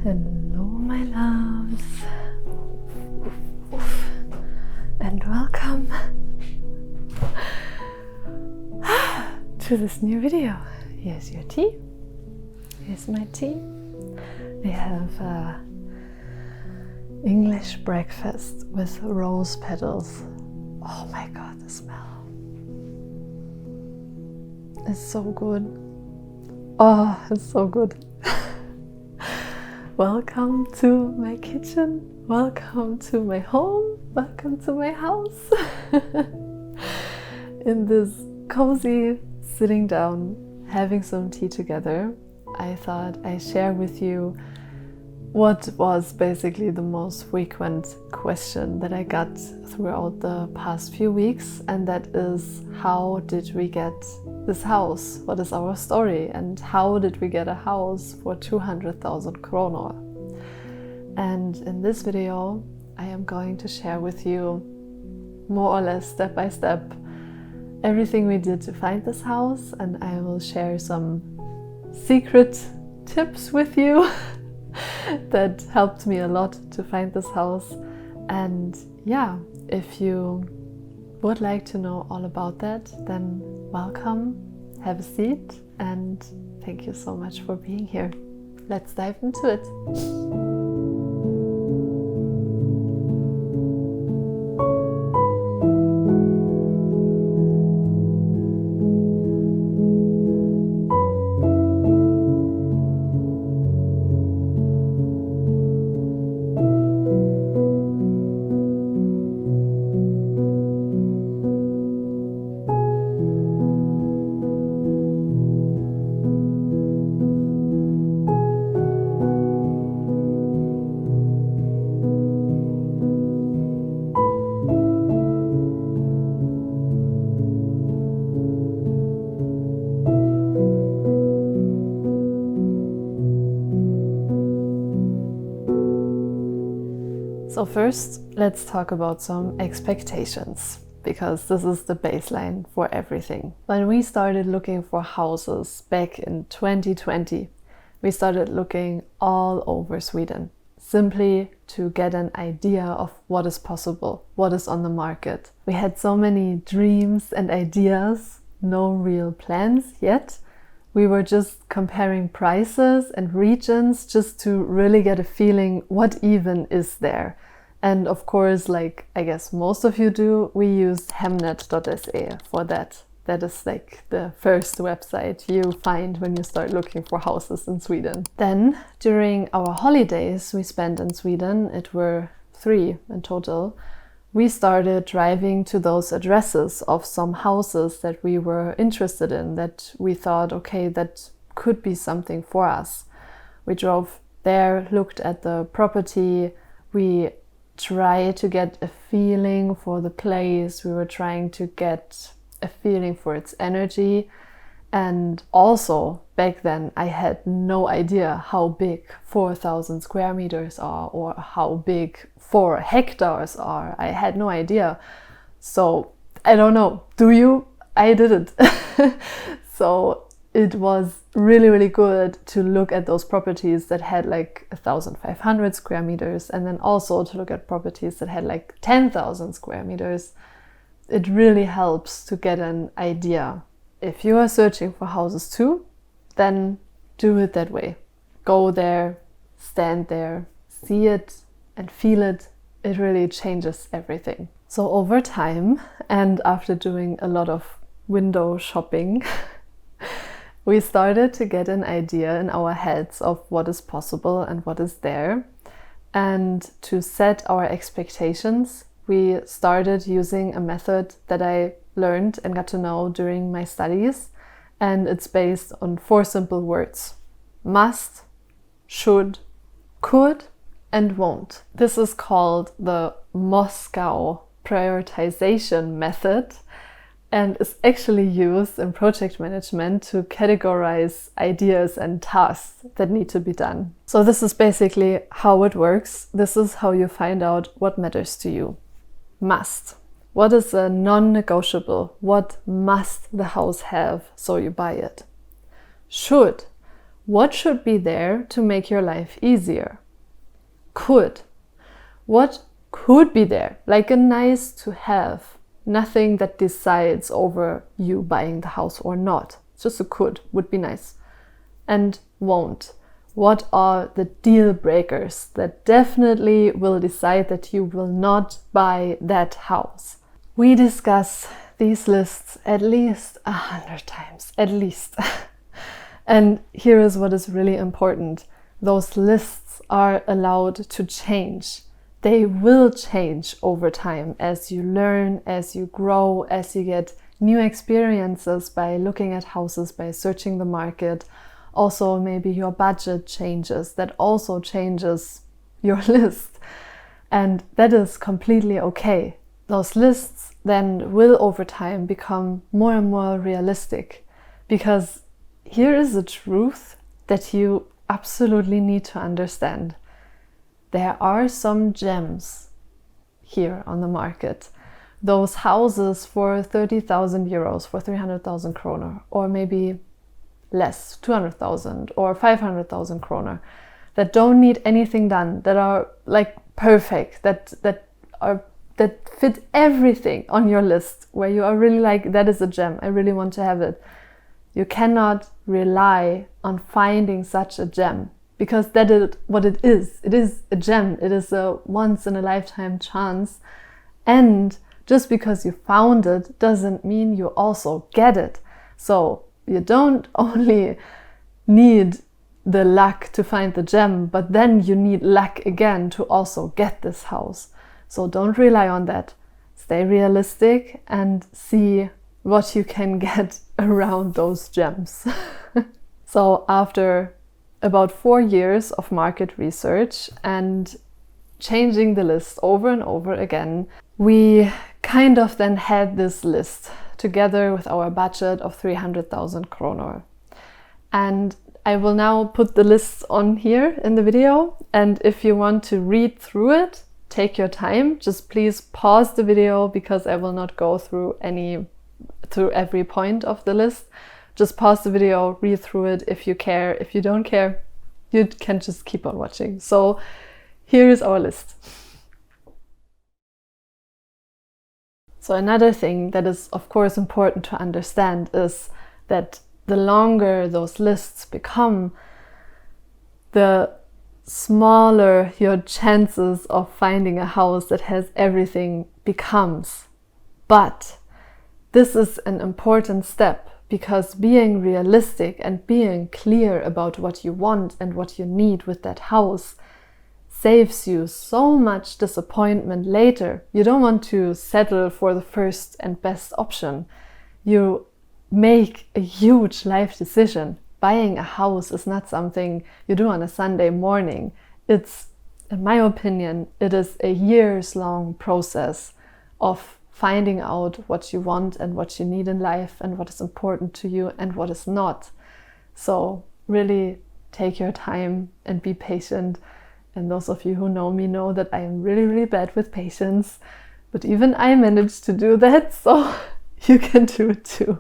Hello, my loves, and welcome to this new video. Here's your tea. Here's my tea. We have English breakfast with rose petals. Oh my god, the smell. It's so good. Oh, it's so good. Welcome to my kitchen. Welcome to my home. Welcome to my house. In this cozy sitting down, having some tea together, I thought I'd share with you what was basically the most frequent question that I got throughout the past few weeks, and that is, how did we get this house? What is our story? And how did we get a house for 200,000 kroner? And in this video, I am going to share with you more or less step by step everything we did to find this house, and I will share some secret tips with you that helped me a lot to find this house. And yeah, if you would like to know all about that, then welcome, have a seat, and thank you so much for being here. Let's dive into it. So first, let's talk about some expectations, because this is the baseline for everything. When we started looking for houses back in 2020, we started looking all over Sweden, simply to get an idea of what is possible, what is on the market. We had so many dreams and ideas, no real plans yet. We were just comparing prices and regions just to really get a feeling what even is there. And of course, like I guess most of you do, we used Hemnet.se for that. That is like the first website you find when you start looking for houses in Sweden. Then during our holidays we spent in Sweden, it were 3 in total, we started driving to those addresses of some houses that we were interested in, that we thought, okay, that could be something for us. We drove there, looked at the property, we tried to get a feeling for the place, we were trying to get a feeling for its energy. And also back then I had no idea how big 4,000 square meters are, or how big 4 hectares are. I had no idea. So I don't know, do you? I didn't. So it was really good to look at those properties that had like 1,500 square meters, and then also to look at properties that had like 10,000 square meters. It really helps to get an idea. If you are searching for houses too, then do it that way. Go there, stand there, see it and feel it. It really changes everything. So over time, and after doing a lot of window shopping, we started to get an idea in our heads of what is possible and what is there. And to set our expectations, we started using a method that I learned and got to know during my studies. And it's based on 4 simple words: must, should, could, and won't. This is called the Moscow prioritization method, and is actually used in project management to categorize ideas and tasks that need to be done. So this is basically how it works. This is how you find out what matters to you. Must. What is a non-negotiable? What must the house have so you buy it? Should. What should be there to make your life easier? Could. What could be there? Like a nice to have. Nothing that decides over you buying the house or not. Just a could would be nice. And won't. What are the deal breakers that definitely will decide that you will not buy that house? We discuss these lists at least 100 times, at least. And here is what is really important. Those lists are allowed to change. They will change over time as you learn, as you grow, as you get new experiences by looking at houses, by searching the market. Also, maybe your budget changes. That also changes your list. And that is completely okay. Those lists then will over time become more and more realistic, because here is the truth that you absolutely need to understand. There are some gems here on the market. Those houses for 30,000 euros, for 300,000 kroner, or maybe less, 200,000 or 500,000 kroner, that don't need anything done, that are like perfect, that fit everything on your list, where you are really like, that is a gem, I really want to have it. You cannot rely on finding such a gem, because that is what it is. It is a gem. It is a once in a lifetime chance. And just because you found it doesn't mean you also get it. So you don't only need the luck to find the gem, but then you need luck again to also get this house. So don't rely on that. Stay realistic and see what you can get around those gems. So after about 4 years of market research and changing the list over and over again, we kind of then had this list together with our budget of 300,000 kroner. And I will now put the lists on here in the video. And if you want to read through it, take your time. Just please pause the video, because I will not go through every point of the list. Just pause the video, read through it if you care. If you don't care, you can just keep on watching. So here is our list. So another thing that is of course important to understand is that the longer those lists become, the smaller your chances of finding a house that has everything becomes. But this is an important step, because being realistic and being clear about what you want and what you need with that house saves you so much disappointment later. You don't want to settle for the first and best option. You make a huge life decision. Buying a house is not something you do on a Sunday morning. It's, in my opinion, it is a years-long process of finding out what you want and what you need in life and what is important to you and what is not. So really take your time and be patient. And those of you who know me know that I am really, really bad with patience. But even I managed to do that, so you can do it too.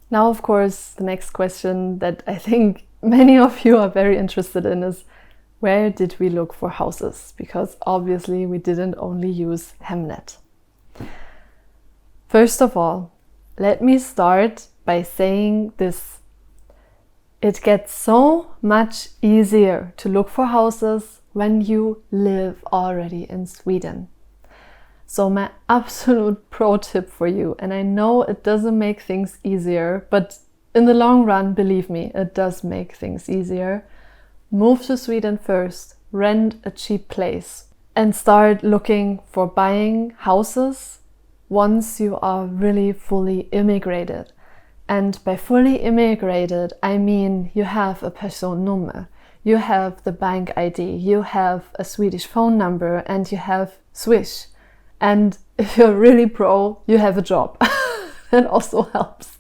Now, of course, the next question that I think many of you are very interested in is, where did we look for houses? Because obviously we didn't only use Hemnet. First of all, let me start by saying this. It gets so much easier to look for houses when you live already in Sweden. So my absolute pro tip for you, and I know it doesn't make things easier, but in the long run, believe me, it does make things easier. Move to Sweden first, rent a cheap place, and start looking for buying houses once you are really fully immigrated. And by fully immigrated, I mean you have a personnummer, you have the bank ID, you have a Swedish phone number, and you have Swish. And if you're really pro, you have a job. That also helps.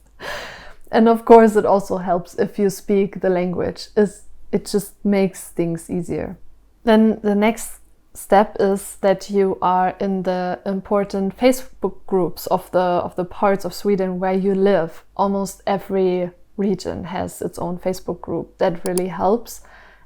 And of course, it also helps if you speak the language. It just makes things easier. Then the next step is that you are in the important Facebook groups of the parts of Sweden where you live. Almost every region has its own Facebook group. That really helps.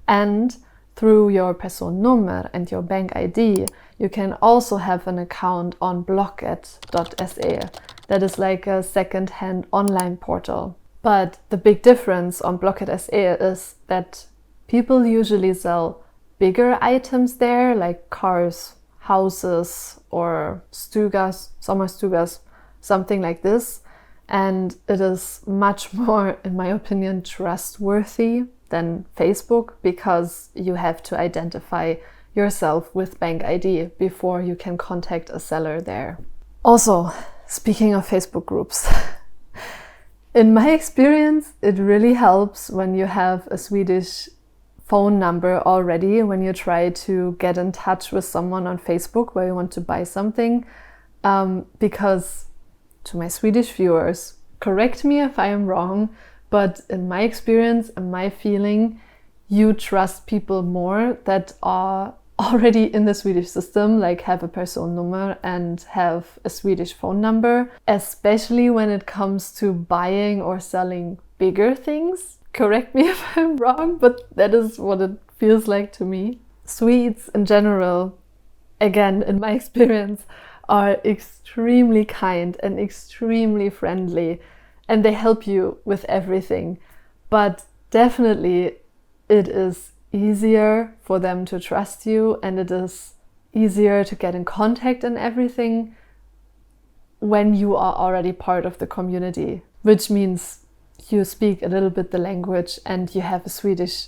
And through your Personnummer and your bank ID, you can also have an account on Blocket.se. That is like a second-hand online portal. But the big difference on Blocket.se is that people usually sell bigger items there, like cars, houses, or stugas, sommerstugas, something like this. And it is much more, in my opinion, trustworthy than Facebook, because you have to identify yourself with bank ID before you can contact a seller there. Also, speaking of Facebook groups, in my experience, it really helps when you have a Swedish phone number already, when you try to get in touch with someone on Facebook where you want to buy something, because to my Swedish viewers, correct me if I am wrong, but in my experience and my feeling, you trust people more that are already in the Swedish system, like have a Personnummer and have a Swedish phone number, especially when it comes to buying or selling bigger things. Correct me if I'm wrong, but that is what it feels like to me. Swedes in general, again, in my experience, are extremely kind and extremely friendly, and they help you with everything. But definitely it is easier for them to trust you, and it is easier to get in contact and everything when you are already part of the community, which means you speak a little bit the language and you have a Swedish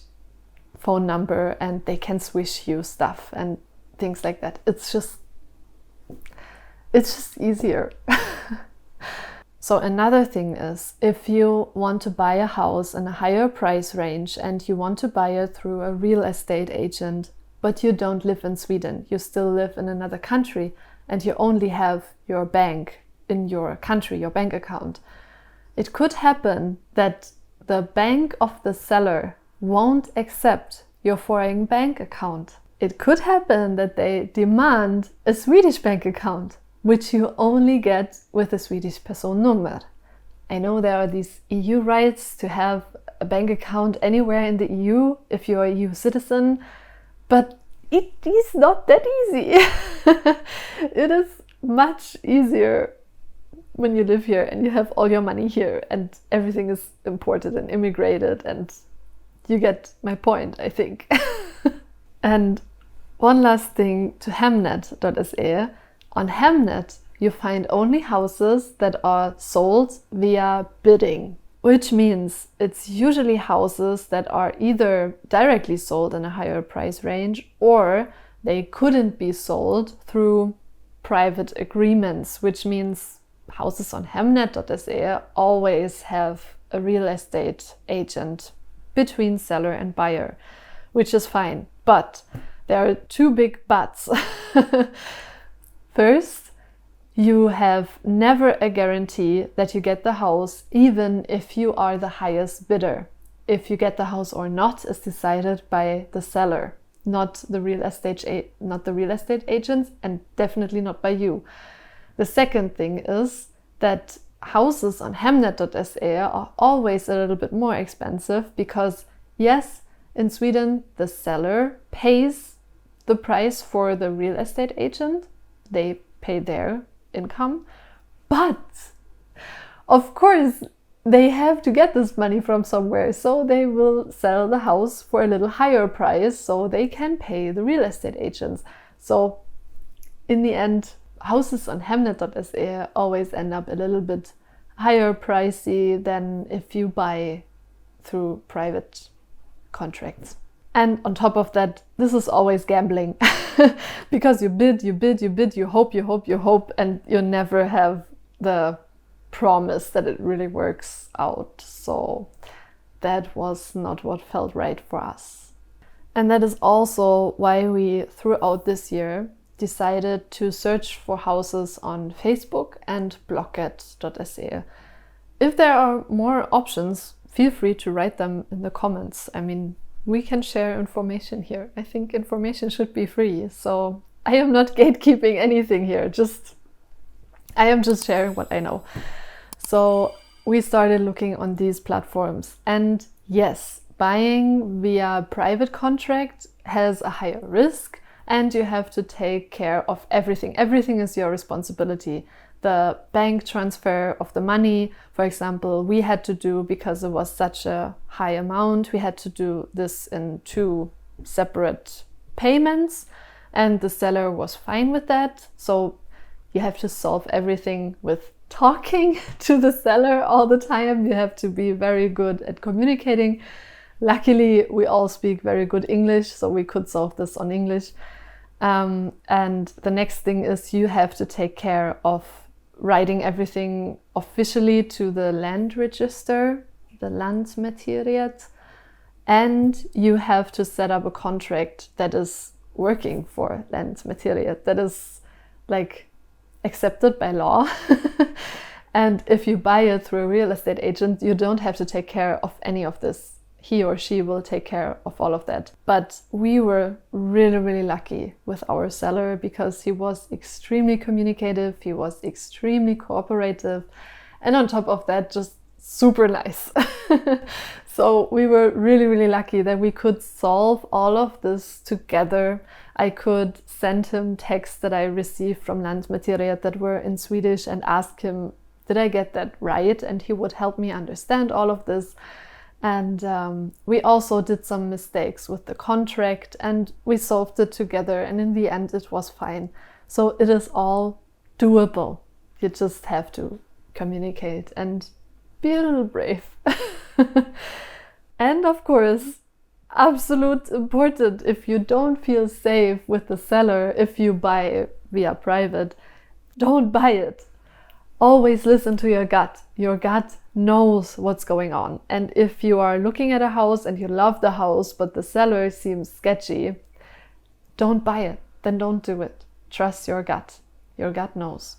phone number and they can swish you stuff and things like that. It's just easier. So another thing is, if you want to buy a house in a higher price range and you want to buy it through a real estate agent, but you don't live in Sweden, you still live in another country and you only have your bank in your country, your bank account, it could happen that the bank of the seller won't accept your foreign bank account. It could happen that they demand a Swedish bank account, which you only get with a Swedish Personnummer. I know there are these EU rights to have a bank account anywhere in the EU if you're a EU citizen, but it is not that easy. It is much easier when you live here and you have all your money here and everything is imported and immigrated, and you get my point, I think. And one last thing to Hemnet.se. On Hemnet, you find only houses that are sold via bidding, which means it's usually houses that are either directly sold in a higher price range, or they couldn't be sold through private agreements, which means houses on Hemnet.se always have a real estate agent between seller and buyer, which is fine. But there are two big buts. First, you have never a guarantee that you get the house, even if you are the highest bidder. If you get the house or not is decided by the seller, not the real estate agents, and definitely not by you. The second thing is that houses on Hemnet.se are always a little bit more expensive because, yes, in Sweden the seller pays the price for the real estate agent. They pay their income, but of course they have to get this money from somewhere, so they will sell the house for a little higher price so they can pay the real estate agents. So in the end, houses on Hemnet.se always end up a little bit higher pricey than if you buy through private contracts. And on top of that, this is always gambling because you bid, you hope, and you never have the promise that it really works out. So that was not what felt right for us. And that is also why we, throughout this year, decided to search for houses on Facebook and Blocket.se. If there are more options, feel free to write them in the comments. I mean, we can share information here. I think information should be free. So I am not gatekeeping anything here. I am just sharing what I know. So we started looking on these platforms. And yes, buying via private contract has a higher risk, and you have to take care of everything. Everything is your responsibility. The bank transfer of the money, for example, we had to do, because it was such a high amount, we had to do this in 2 separate payments, and the seller was fine with that. So you have to solve everything with talking to the seller all the time. You have to be very good at communicating. Luckily, we all speak very good English, so we could solve this on English. And the next thing is you have to take care of writing everything officially to the land register, the Landmäteriet, and you have to set up a contract that is working for Landmäteriet, that is like accepted by law. And if you buy it through a real estate agent, you don't have to take care of any of this. He or she will take care of all of that. But we were really, really lucky with our seller, because he was extremely communicative, he was extremely cooperative, and on top of that, just super nice. So we were really, really lucky that we could solve all of this together. I could send him texts that I received from Landmäteriet that were in Swedish and ask him, did I get that right? And he would help me understand all of this. And we also did some mistakes with the contract, and we solved it together, and in the end it was fine. So it is all doable. You just have to communicate and be a little brave. And of course, absolute important, if you don't feel safe with the seller, if you buy via private, don't buy it. Always listen to your gut. Your gut knows what's going on. And if you are looking at a house and you love the house, but the seller seems sketchy, don't buy it. Then don't do it. Trust your gut. Your gut knows.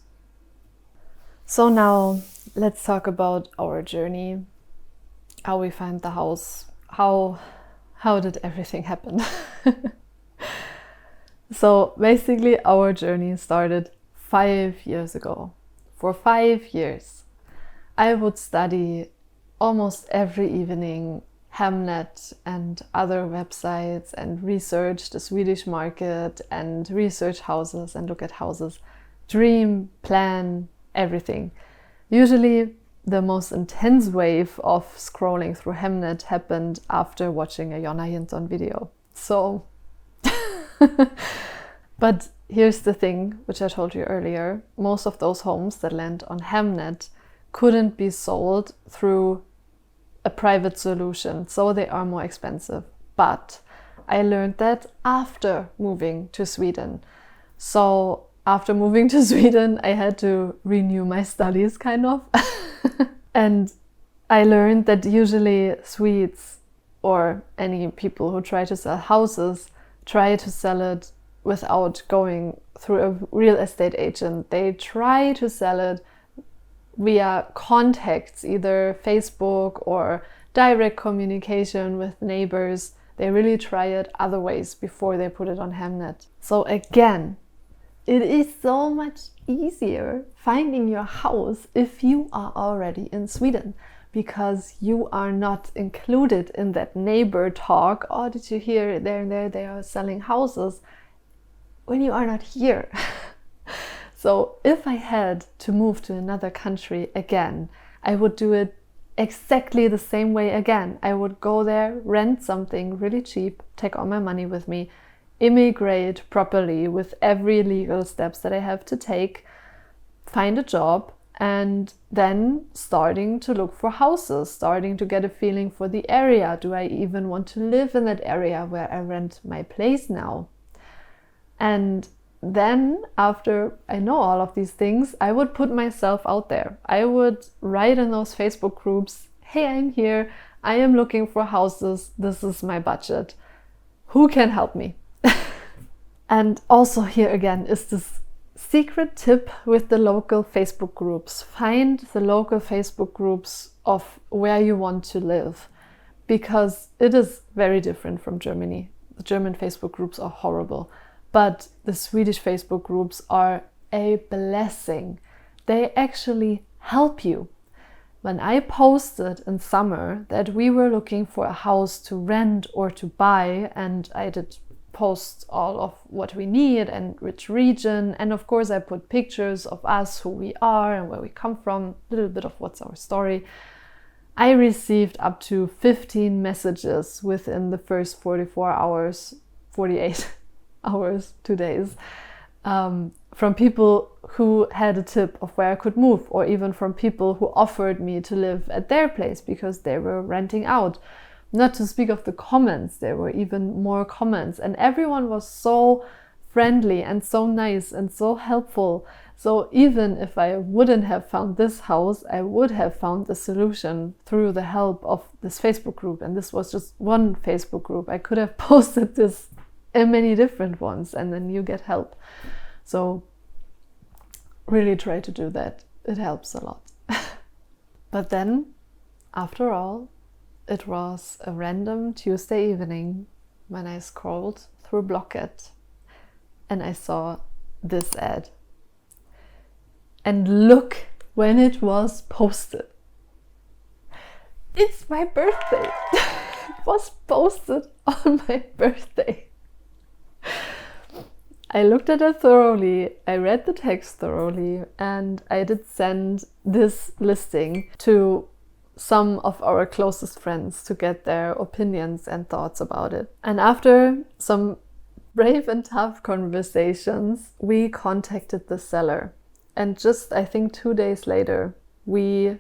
So now let's talk about our journey, how we find the house, how did everything happen? So basically our journey started 5 years ago. For 5 years, I would study almost every evening Hemnet and other websites and research the Swedish market and research houses and look at houses, dream, plan, everything. Usually the most intense wave of scrolling through Hemnet happened after watching a Jonna Hinton video. So, but here's the thing, which I told you earlier, most of those homes that land on Hemnet couldn't be sold through a private solution, so they are more expensive. But I learned that after moving to Sweden. So after moving to Sweden, I had to renew my studies, kind of. And I learned that usually Swedes, or any people who try to sell houses, try to sell it without going through a real estate agent. They try to sell it via contacts, either Facebook or direct communication with neighbors. They really try it other ways before they put it on Hemnet. So again, it is so much easier finding your house if you are already in Sweden, because you are not included in that neighbor talk. Oh, did you hear there and there they are selling houses? When you are not here. So if I had to move to another country again, I would do it exactly the same way again. I would go there, rent something really cheap, take all my money with me, immigrate properly with every legal steps that I have to take, find a job, and then starting to look for houses, starting to get a feeling for the area. Do I even want to live in that area where I rent my place now? And then after I know all of these things, I would put myself out there. I would write in those Facebook groups, hey, I'm here, I am looking for houses, this is my budget. Who can help me? And also here again is this secret tip with the local Facebook groups. Find the local Facebook groups of where you want to live, because it is very different from Germany. The German Facebook groups are horrible. But the Swedish Facebook groups are a blessing. They actually help you. when I posted in summer that we were looking for a house to rent or to buy, and I did post all of what we need and which region, and of course I put pictures of us, who we are and where we come from, a little bit of what's our story, I received up to 15 messages within the first 48 hours, 2 days, from people who had a tip of where I could move, or even from people who offered me to live at their place because they were renting out. Not to speak of the comments, there were even more comments, and everyone was so friendly and so nice and so helpful. So even if I wouldn't have found this house, I would have found the solution through the help of this Facebook group. And this was just one Facebook group. I could have posted this in many different ones, and then you get help. So really try to do that. It helps a lot. But then, after all, it was a random Tuesday evening when I scrolled through Blocket and I saw this ad. And look when it was posted. It's my birthday. It was posted on my birthday. I looked at it thoroughly, I read the text thoroughly, and I did send this listing to some of our closest friends to get their opinions and thoughts about it. And after some brave and tough conversations, we contacted the seller. And just, I think 2 days later, we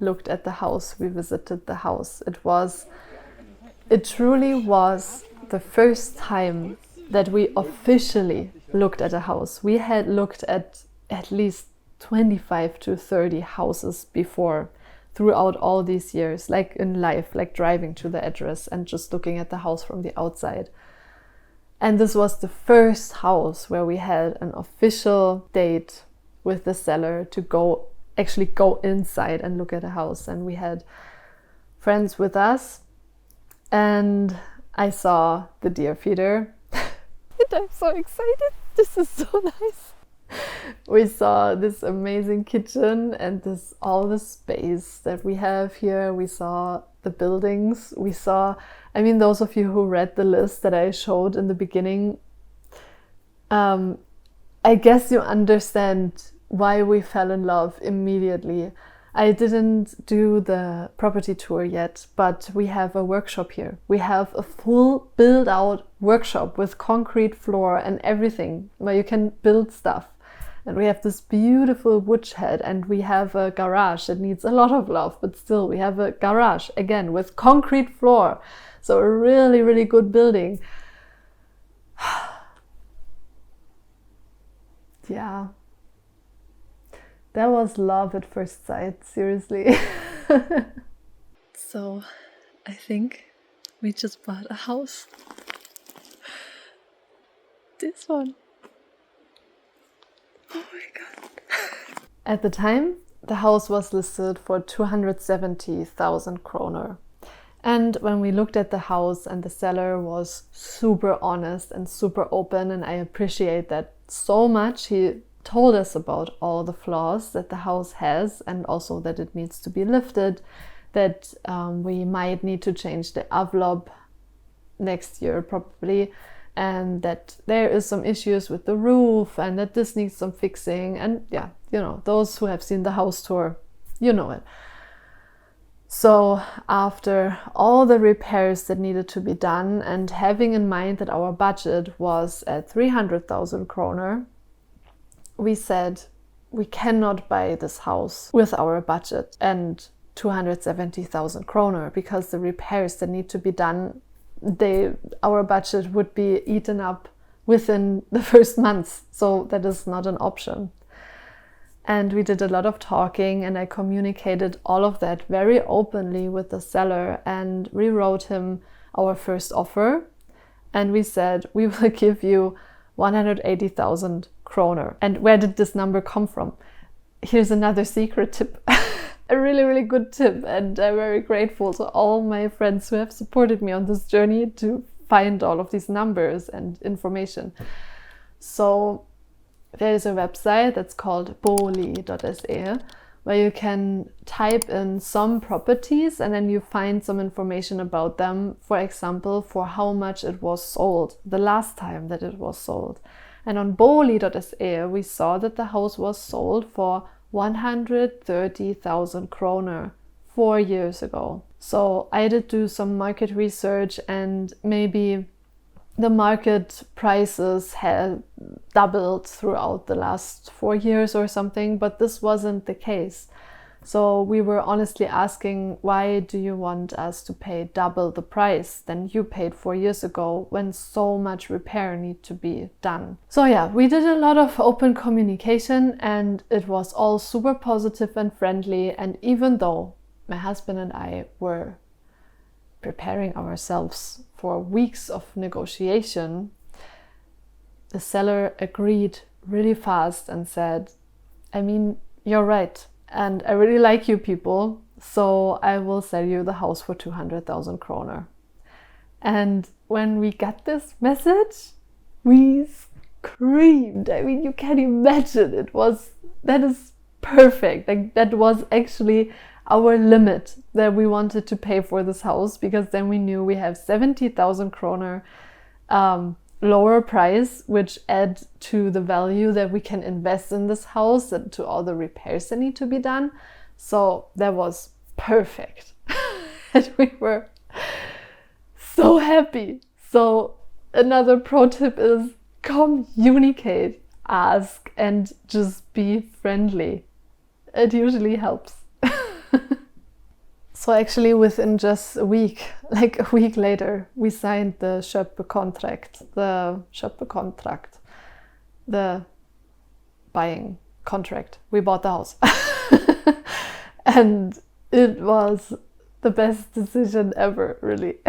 looked at the house, we visited the house. It truly was the first time that we officially looked at a house. We had looked at least 25 to 30 houses before, throughout all these years, like in life, like driving to the address and just looking at the house from the outside. And this was the first house where we had an official date with the seller to actually go inside and look at a house. And we had friends with us, and I saw the deer feeder. And I'm so excited. This is so nice. We saw this amazing kitchen and all the space that we have here. We saw the buildings. We saw, those of you who read the list that I showed in the beginning, I guess you understand why we fell in love immediately. I didn't do the property tour yet, but we have a workshop here. We have a full build-out workshop with concrete floor and everything where you can build stuff. And we have this beautiful wood shed, and we have a garage that needs a lot of love, but still we have a garage, again, with concrete floor. So a really, really good building. Yeah. That was love at first sight, seriously. So I think we just bought a house. This one. Oh my god. At the time, the house was listed for 270,000 kroner. And when we looked at the house, and the seller was super honest and super open, and I appreciate that so much. He told us about all the flaws that the house has, and also that it needs to be lifted, that we might need to change the avlob next year probably, and that there is some issues with the roof, and that this needs some fixing. And yeah, those who have seen the house tour, you know it. So after all the repairs that needed to be done, and having in mind that our budget was at 300,000 kroner, we said we cannot buy this house with our budget and 270,000 kroner, because the repairs that need to be done, our budget would be eaten up within the first months. So that is not an option. And we did a lot of talking, and I communicated all of that very openly with the seller, and we wrote him our first offer, and we said we will give you 180,000 kroner. And where did this number come from? Here's another secret tip. A really, really good tip, and I'm very grateful to all my friends who have supported me on this journey to find all of these numbers and information. So there is a website that's called bolig.se, where you can type in some properties and then you find some information about them, for example, for how much it was sold the last time that it was sold. And on Booli.se we saw that the house was sold for 130,000 kroner 4 years ago. So I did do some market research, and maybe the market prices had doubled throughout the last 4 years or something, but this wasn't the case. So we were honestly asking, why do you want us to pay double the price than you paid 4 years ago when so much repair need to be done? So yeah, we did a lot of open communication and it was all super positive and friendly. And even though my husband and I were preparing ourselves for weeks of negotiation, the seller agreed really fast and said, I mean, you're right, and I really like you people, so I will sell you the house for 200,000 kroner. And when we got this message, we screamed. I mean, you can imagine, that is perfect. Like, that was actually our limit that we wanted to pay for this house, because then we knew we have 70,000 kroner lower price, which add to the value that we can invest in this house and to all the repairs that need to be done. So that was perfect. And we were so happy. So another pro tip is communicate, ask, and just be friendly. It usually helps. So actually within just a week, like a week later, we signed the Köpekontrakt, the buying contract. We bought the house. And it was the best decision ever, really.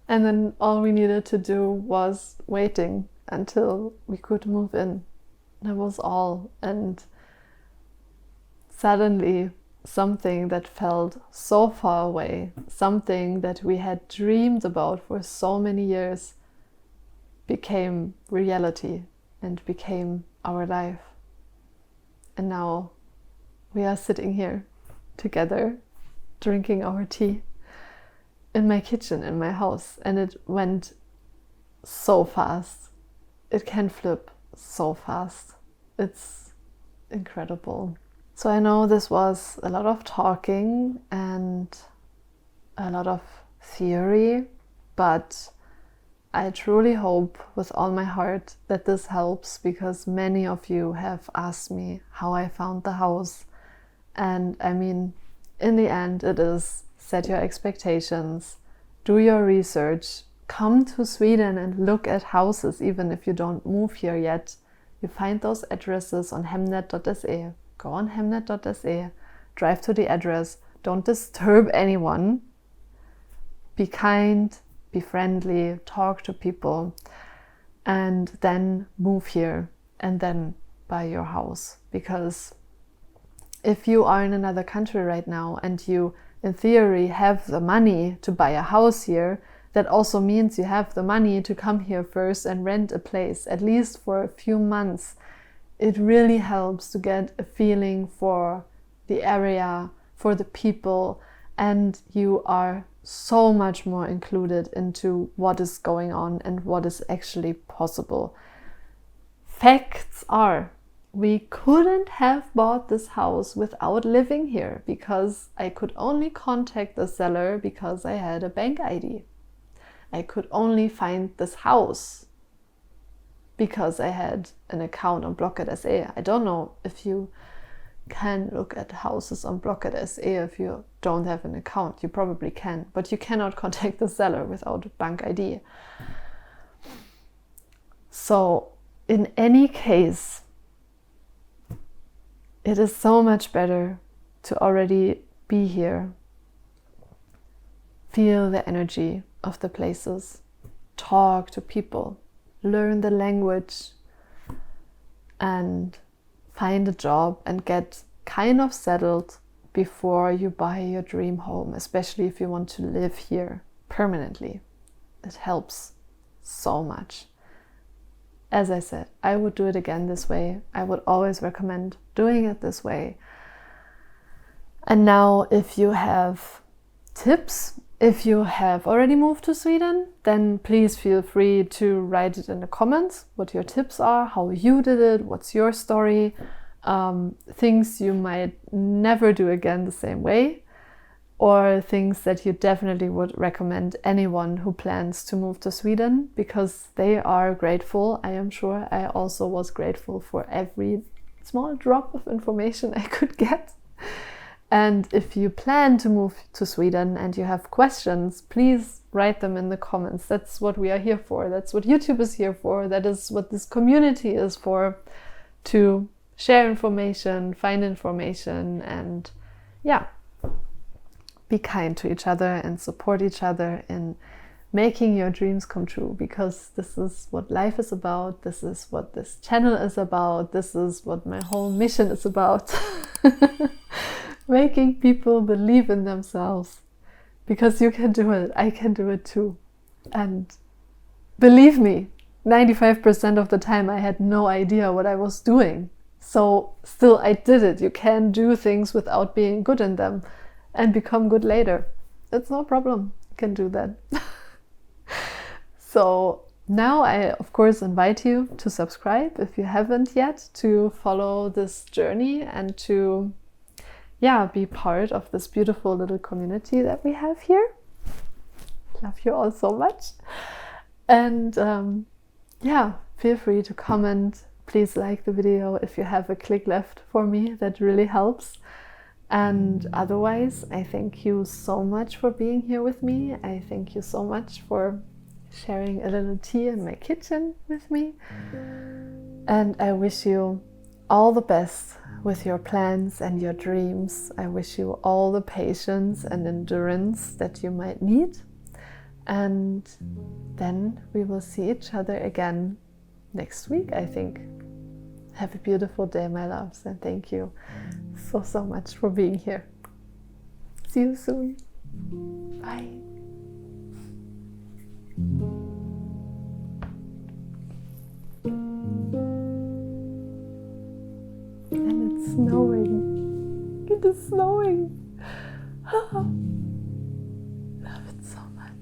And then all we needed to do was waiting until we could move in. That was all. And suddenly, something that felt so far away, something that we had dreamed about for so many years, became reality and became our life. And now we are sitting here together, drinking our tea in my kitchen, in my house, and it went so fast. It can flip so fast. It's incredible. So I know this was a lot of talking and a lot of theory, but I truly hope with all my heart that this helps, because many of you have asked me how I found the house. And I mean, in the end, it is set your expectations, do your research, come to Sweden and look at houses, even if you don't move here yet. You find those addresses on Hemnet.se. Go on Hemnet.se, drive to the address, don't disturb anyone, be kind, be friendly, talk to people, and then move here and then buy your house. Because if you are in another country right now and you, in theory, have the money to buy a house here, that also means you have the money to come here first and rent a place, at least for a few months. It really helps to get a feeling for the area, for the people, and you are so much more included into what is going on and what is actually possible. Facts are, we couldn't have bought this house without living here, because I could only contact the seller because I had a bank ID. I could only find this house because I had an account on Blocket.se. I don't know if you can look at houses on Blocket.se if you don't have an account. You probably can, but you cannot contact the seller without a bank ID. So in any case, it is so much better to already be here, feel the energy of the places, talk to people, learn the language, and find a job and get kind of settled before you buy your dream home, especially if you want to live here permanently. It helps so much. As I said, I would do it again this way. I would always recommend doing it this way. And now if you have tips, if you have already moved to Sweden, then please feel free to write it in the comments what your tips are, how you did it, what's your story, things you might never do again the same way, or things that you definitely would recommend anyone who plans to move to Sweden, because they are grateful. I am sure I also was grateful for every small drop of information I could get. And if you plan to move to Sweden and you have questions, please write them in the comments. That's what we are here for. That's what YouTube is here for. That is what this community is for, to share information, find information, and yeah, be kind to each other and support each other in making your dreams come true, because this is what life is about. This is what this channel is about. This is what my whole mission is about. Making people believe in themselves, because you can do it. I can do it too. And believe me, 95% of the time I had no idea what I was doing. So still I did it. You can do things without being good in them and become good later. It's no problem. You can do that. So now I, of course, invite you to subscribe if you haven't yet, to follow this journey and to be part of this beautiful little community that we have here. Love you all so much. And feel free to comment. Please like the video if you have a click left for me. That really helps. And otherwise, I thank you so much for being here with me. I thank you so much for sharing a little tea in my kitchen with me. And I wish you all the best with your plans and your dreams. I wish you all the patience and endurance that you might need. And then we will see each other again next week, I think. Have a beautiful day, my loves, and thank you so much for being here. See you soon. Bye. And it's snowing. It is snowing. Love it so much.